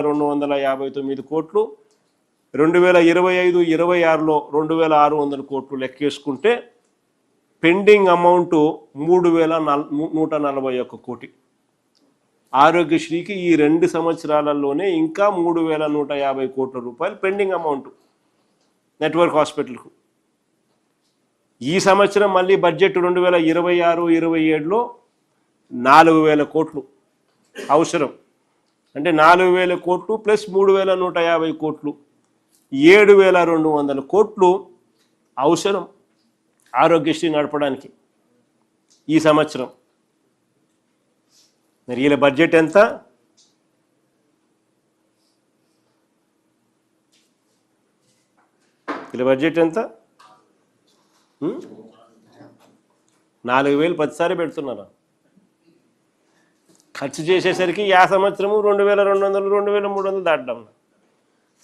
259 కోట్లు, 2025-26లో 2600 కోట్లు లెక్కేసుకుంటే pending amount 3141 కోటి. ఆరోగ్యశ్రీకి ఈ 2 సంవత్సరాలలోనే ఇంకా 3150 కోట్ల రూపాయలు పెండింగ్ అమౌంట్ నెట్వర్క్ హాస్పిటల్కు. ఈ సంవత్సరం మళ్ళీ బడ్జెట్ 2026-27లో 4000 కోట్లు అవసరం. అంటే 4000 కోట్లు ప్లస్ 3150 కోట్లు, 7200 కోట్లు అవసరం ఆరోగ్యశ్రీ నడపడానికి ఈ సంవత్సరం. మరి వీళ్ళ బడ్జెట్ ఎంత? వీళ్ళ బడ్జెట్ ఎంత? 4000 ప్రతిసారి పెడుతున్నారా? ఖర్చు చేసేసరికి ఆ సంవత్సరము 2200 2300 దాటడం.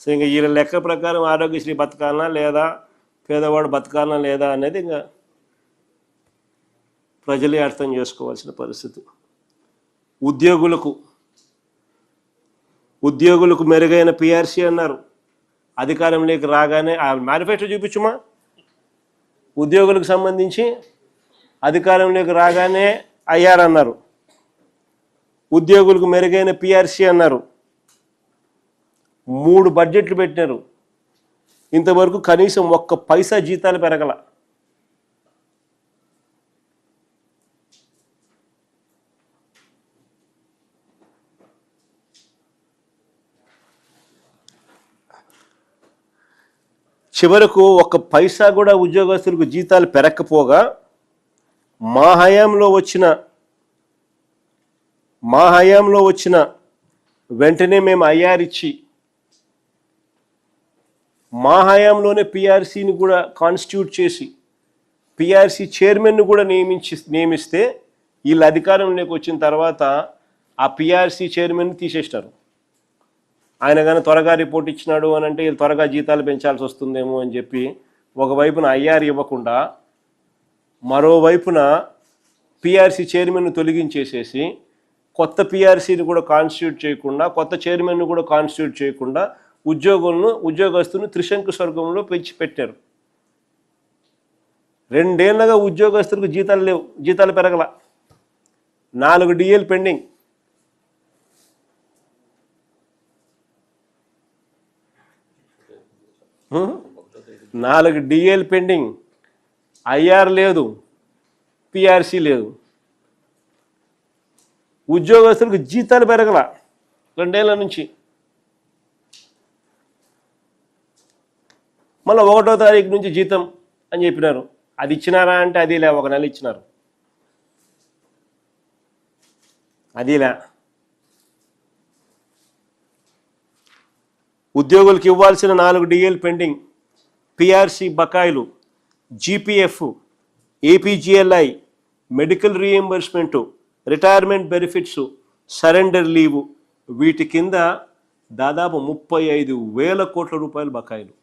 సో ఇంకా వీళ్ళ లెక్క ప్రకారం ఆరోగ్యశ్రీ బతకాలనా లేదా, పేదవాడు బతకాలనా లేదా అనేది ఇంకా ప్రజలే అర్థం చేసుకోవాల్సిన పరిస్థితి. ఉద్యోగులకు మెరుగైన పిఆర్సీ అన్నారు. అధికారంలోకి రాగానే ఆ మేనిఫెస్టో చూపించుమా. ఉద్యోగులకు సంబంధించి అధికారంలోకి రాగానే అయ్యారన్నారు. ఉద్యోగులకు మెరుగైన పిఆర్సీ అన్నారు. 3 బడ్జెట్లు పెట్టినారు. ఇంతవరకు కనీసం 1 పైసా జీతాలు పెరగల. చివరకు 1 పైసా కూడా ఉద్యోగస్తులకు జీతాలు పెరగకపోగా మా హయాంలో వచ్చిన వెంటనే మేము ఐఆర్ ఇచ్చి మా హయాంలోనే పిఆర్సీని కూడా కాన్స్టిట్యూట్ చేసి పిఆర్సీ చైర్మన్ను కూడా నియమిస్తే వీళ్ళ అధికారంలోకి వచ్చిన తర్వాత ఆ పిఆర్సీ చైర్మన్ తీసేస్తారు. ఆయన కానీ త్వరగా రిపోర్ట్ ఇచ్చినాడు అని అంటే వీళ్ళు త్వరగా జీతాలు పెంచాల్సి వస్తుందేమో అని చెప్పి ఒకవైపున ఐఆర్ ఇవ్వకుండా మరోవైపున పిఆర్సీ చైర్మన్ను తొలగించేసేసి కొత్త పిఆర్సీని కూడా కాన్స్టిట్యూట్ చేయకుండా, కొత్త చైర్మన్ను కూడా కాన్స్టిట్యూట్ చేయకుండా ఉద్యోగస్తులను త్రిశంకు స్వర్గంలో పెట్టారు. 2 ఏళ్లుగా ఉద్యోగస్తులకు జీతాలు లేవు, జీతాలు పెరగల. 4 డిఏలు పెండింగ్. నాలుగు డిఏలు పెండింగ్, ఐఆర్ లేదు, పిఆర్సీ లేదు. ఉద్యోగస్తులకు జీతాలు పెరగల 2 ఏళ్ల నుంచి. మళ్ళీ 1వ తారీఖు నుంచి జీతం అని చెప్పినారు. అది ఇచ్చినారా అంటే అదిలే, 1 నెల ఇచ్చినారు. అదిలే. ఉద్యోగులకు ఇవ్వాల్సిన 4 డిఏలు పెండింగ్, పిఆర్సీ బకాయిలు, GPF, APGLI, medical reimbursement, retirement benefits, surrender leave, వీటి కింద దాదాపు 35,000 కోట్ల రూపాయలు బకాయిలు.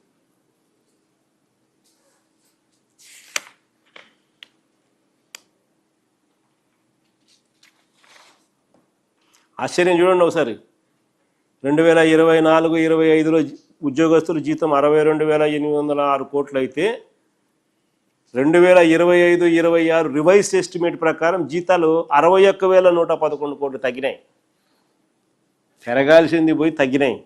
ఆశ్చర్యం చూడండి ఒకసారి. 2024-25లో ఉద్యోగస్తుల జీతం 62,806 కోట్లు అయితే 2025-26 రివైజ్ ఎస్టిమేట్ ప్రకారం జీతాలు 61,111 కోట్లు తగ్గినాయి. పెరగాల్సింది పోయి తగ్గినాయి.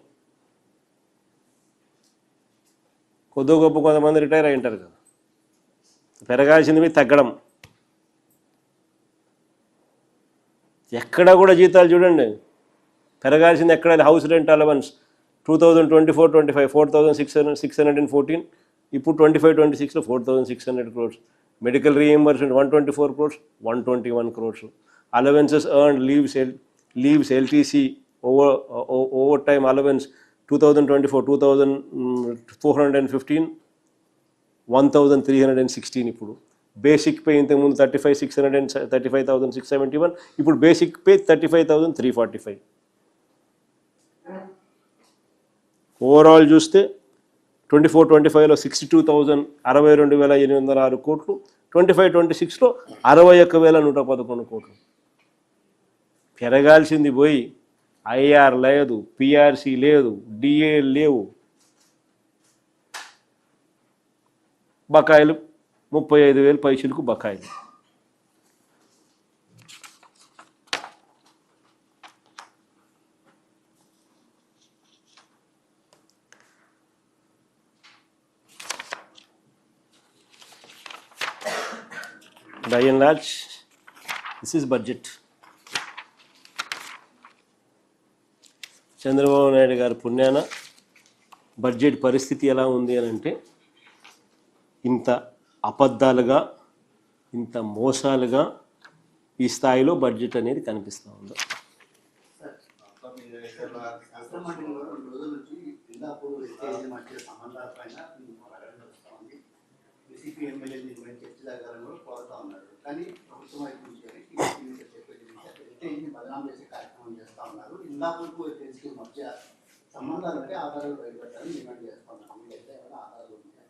కొద్ది గొప్ప కొంతమంది రిటైర్ అయి ఉంటారు కదా, పెరగాల్సింది పోయి తగ్గడం. ఎక్కడ కూడా జీతాలు చూడండి పెరగాల్సింది ఎక్కడ. హౌస్ రెంట్ అలవెన్స్ 2024-25 4,614, ఇప్పుడు 25-26లో 4,600 crores. Medical reimbursement 124 crores, 121 crores. Allowances earned leaves LTC over time allowance 2024 2,415, 1,316. ఇప్పుడు బేసిక్ పే ఇంతకుముందు 35,671, ఇప్పుడు బేసిక్ పే 35,345. ఓవరాల్ చూస్తే 24-25లో 62,062,806 కోట్లు, 25-26లో 61,111 కోట్లు. పెరగాల్సింది పోయి ఐఆర్ లేదు, పిఆర్సి లేదు, డిఏ లేవు. బకాయిలు 35,000 పైసలకు బకాయిలు. By and large, this is budget. Chandrababu Naidu గారి పుణ్యాన బడ్జెట్ పరిస్థితి ఎలా ఉంది అని అంటే, ఇంత అబద్ధాలుగా, ఇంత మోసాలుగా ఈ స్థాయిలో బడ్జెట్ అనేది కనిపిస్తూ ఉంది. కానీ ప్రభుత్వం వైపు నుంచి బదనాం చేసే కార్యక్రమం చేస్తూ ఉన్నారు. ఇందాకు తెలిసి మధ్య సంబంధాలు అంటే ఆధారాలు బయటపెట్టాలని డిమాండ్ చేస్తూ ఉన్నారు. మీకైతే ఏమైనా ఆధారాలు ఉంటాయి?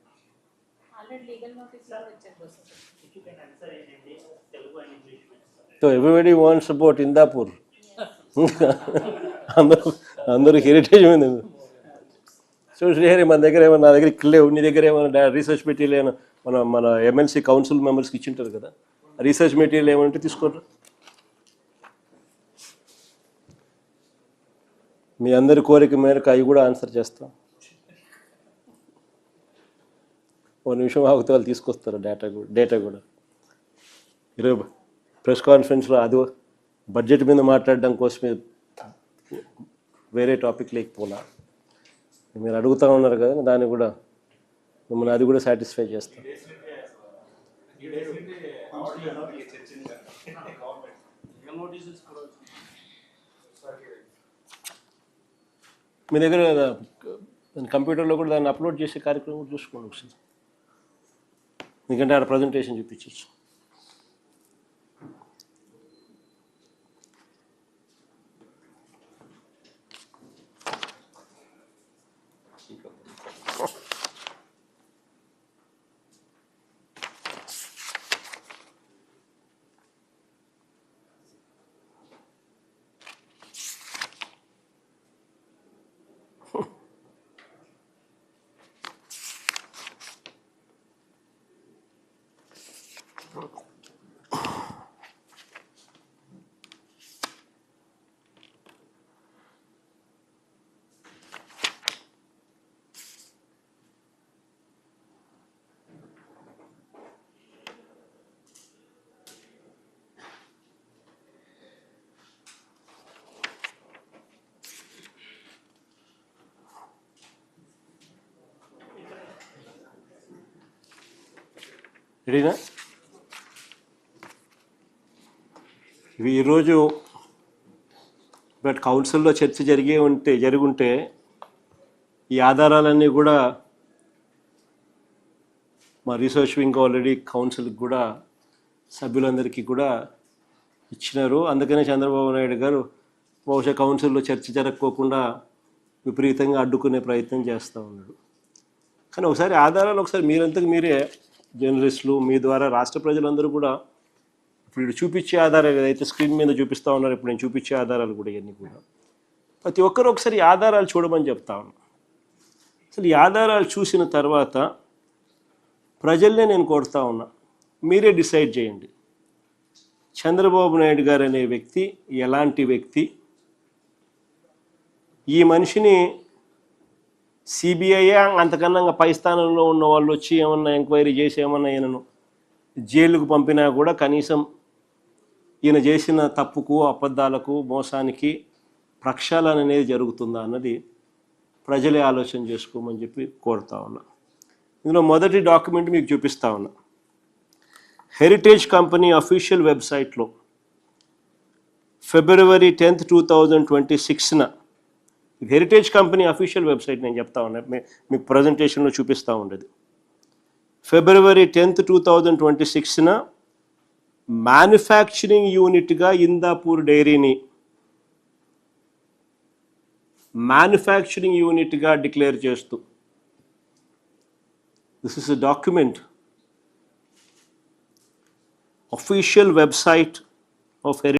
So everybody wants about Indapur. అందరూ హెరిటేజ్ ఉంది. సో శ్రీహరి మన దగ్గర ఏమన్నా, నా దగ్గర ఇక్కడ లేవు, నీ దగ్గర ఏమైనా రీసెర్చ్ మెటీరియల్ ఏమైనా మన ఎమ్మెల్సీ కౌన్సిల్ మెంబర్స్కి ఇచ్చింటారు కదా, రీసెర్చ్ మెటీరియల్ ఏమంటే తీసుకోండి. మీ అందరి కోరిక మేరకు అవి కూడా ఆన్సర్ చేస్తాం. ఓ నిమిషం ఆగితే వాళ్ళు తీసుకొస్తారు డేటా కూడా. ఈరోజు ప్రెస్ కాన్ఫరెన్స్లో అది బడ్జెట్ మీద మాట్లాడడం కోసమే వేరే టాపిక్ లేకపోలా. మీరు అడుగుతూ ఉన్నారు కదా, దాన్ని కూడా మిమ్మల్ని అది కూడా సాటిస్ఫై చేస్తాం. మీ దగ్గర కంప్యూటర్లో కూడా దాన్ని అప్లోడ్ చేసే కార్యక్రమం కూడా చూసుకోండి ఒకసారి, ఎందుకంటే ఆడ ప్రజెంటేషన్ చూపించచ్చు. రెడీనా? ఇవి ఈరోజు బట్ కౌన్సిల్లో చర్చ జరుగుంటే ఈ ఆధారాలన్నీ కూడా మా రీసెర్చ్ వింగ్ ఆల్రెడీ కౌన్సిల్కి కూడా సభ్యులందరికీ కూడా ఇచ్చినారు. అందుకనే చంద్రబాబు నాయుడు గారు బహుశా కౌన్సిల్లో చర్చ జరగకోకుండా విపరీతంగా అడ్డుకునే ప్రయత్నం చేస్తూ ఉన్నాడు. కానీ ఒకసారి ఆధారాలు మీరంతకు మీరే జర్నలిస్టులు, మీ ద్వారా రాష్ట్ర ప్రజలందరూ కూడా ఇప్పుడు చూపించే ఆధారాలు ఏదైతే స్క్రీన్ మీద చూపిస్తూ ఉన్నారు, ఇప్పుడు నేను చూపించే ఆధారాలు కూడా ఇవన్నీ కూడా ప్రతి ఒక్కరు ఒకసారి ఈ ఆధారాలు చూడమని చెప్తా ఉన్నాను. అసలు ఈ ఆధారాలు చూసిన తర్వాత ప్రజల్నే నేను కోరుతా ఉన్నా, మీరే డిసైడ్ చేయండి చంద్రబాబు నాయుడు గారు అనే వ్యక్తి ఎలాంటి వ్యక్తి. ఈ మనిషిని సిబిఐ అంతకన్నా పై స్థానంలో ఉన్న వాళ్ళు వచ్చి ఏమన్నా ఎంక్వైరీ చేసి ఏమన్నా ఈయనను జైలుకు పంపినా కూడా కనీసం ఈయన చేసిన తప్పుకు, అబద్ధాలకు, మోసానికి ప్రక్షాళన అనేది జరుగుతుందా అన్నది ప్రజలే ఆలోచన చేసుకోమని చెప్పి కోరుతా ఉన్నా. ఇందులో మొదటి డాక్యుమెంట్ మీకు చూపిస్తా ఉన్నా. హెరిటేజ్ కంపెనీ అఫీషియల్ వెబ్సైట్లో February 10th, 2026న హెరిటేజ్ కంపెనీ అఫీషియల్ వెబ్సైట్ నేను చెప్తా ఉన్నా, మీకు ప్రజెంటేషన్లో చూపిస్తూ ఉండేది. February 10th, 2026న మ్యానుఫ్యాక్చరింగ్ యూనిట్గా ఇందాపూర్ డైరీని మ్యానుఫ్యాక్చరింగ్ యూనిట్గా డిక్లేర్ చేస్తూ, this is a document, official website of Heritage